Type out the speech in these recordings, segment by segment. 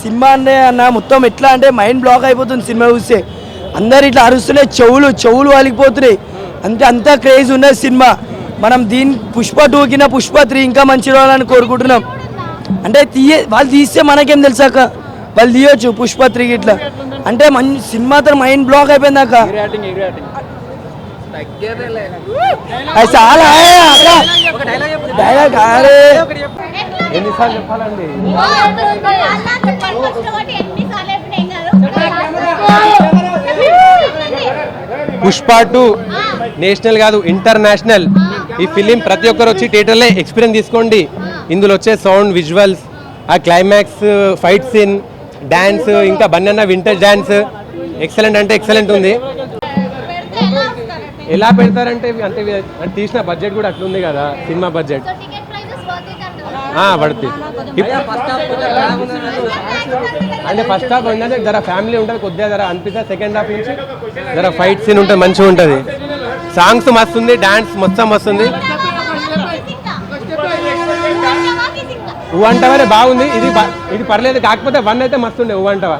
Cinema అంటే అన్న మొత్తం ఎట్లా అంటే మైండ్ బ్లాక్ అయిపోతుంది సినిమా చూస్తే. అందరు ఇట్లా అరుస్తున్నాయి, చెవులు వాలిపోతున్నాయి. అంతా క్రేజ్ ఉన్నది సినిమా. మనం పుష్ప 2 కింద పుష్ప 3 ఇంకా మంచి రావాలని కోరుకుంటున్నాం. అంటే వాళ్ళు తీస్తే మనకేం తెలుసాక, వాళ్ళు తీయొచ్చు పుష్ప 3 ఇట్లా అంటే సినిమా తో మైండ్ బ్లాక్ అయిపోయిందాక. చాలా ఎన్నిసార్లు చెప్పాలండి? పుష్ప 2 నేషనల్ కాదు ఇంటర్నేషనల్. ఈ ఫిలిం ప్రతి ఒక్కరు వచ్చి థియేటర్లో ఎక్స్పీరియన్స్ తీసుకోండి. ఇందులో వచ్చే సౌండ్, విజువల్స్, ఆ క్లైమాక్స్, ఫైట్ సీన్, డ్యాన్స్, ఇంకా బన్నన్న వింటేజ్ డ్యాన్స్ ఎక్సలెంట్ అంటే ఎక్సలెంట్ ఉంది. ఎలా పెడతారంటే అంటే తీసిన బడ్జెట్ కూడా అట్లుంది కదా, సినిమా బడ్జెట్ పడుతుంది. అంటే ఫస్ట్ హాఫ్ ఉన్నది జర ఫ్యామిలీ ఉంటుంది, కొద్దిగా జర అనిపిస్తుంది. సెకండ్ హాఫ్ నుంచి జర ఫైట్ సీన్ ఉంటుంది, మంచిగా ఉంటుంది. సాంగ్స్ మస్తుంది, డాన్స్ మొత్తం వస్తుంది. 2 అంటవరే బాగుంది. ఇది పర్లేదు, కాకపోతే 1 అయితే మస్తుండే. 2 అంటవా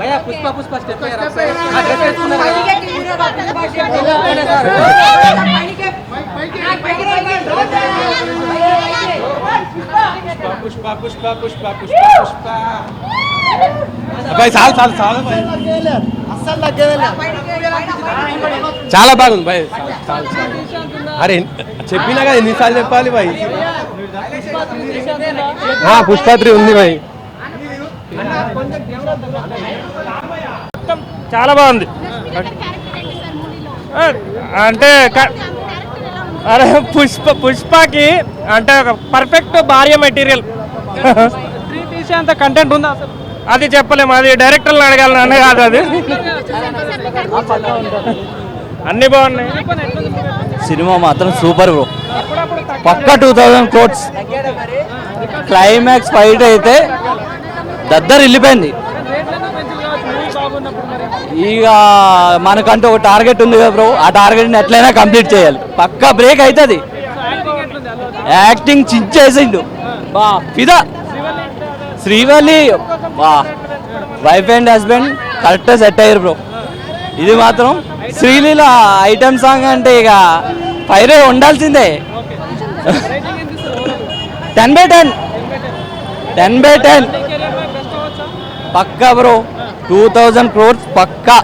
చాలా బాగుంది భయ్. అరే చెప్పినా కదా, ఎన్నిసార్లు చెప్పాలి భయ్. పుష్ప 3 ఉంది భయ్. చాలా బాగుంది. అంటే అరే పుష్పకి అంటే ఒక పర్ఫెక్ట్ భార్య మెటీరియల్. 3 తీసేంత కంటెంట్ ఉందా అసలు? అది చెప్పలేము, అది డైరెక్టర్ని అడగాలని అన్న కాదు. అది అన్ని బాగున్నాయి. సినిమా మాత్రం సూపర్ బ్రో, పక్కా 2000 crores. క్లైమాక్స్ ఫైట్ అయితే దద్దరు వెళ్ళిపోయింది. ఇక మనకంటూ ఒక టార్గెట్ ఉంది కదా బ్రో, ఆ టార్గెట్ని ఎట్లయినా కంప్లీట్ చేయాలి. పక్కా బ్రేక్ అవుతుంది. యాక్టింగ్ చించేసిండు బా ఫిదా. శ్రీవల్లి బా వైఫ్ అండ్ హస్బెండ్ కరెక్ట్గా సెట్ అయ్యారు బ్రో. ఇది మాత్రం శ్రీలీల ఐటమ్ సాంగ్ అంటే ఇక ఫైర్ ఉండాల్సిందే. 10/10 10/10 పక్కా బ్రో. 2000 crores పక్కా.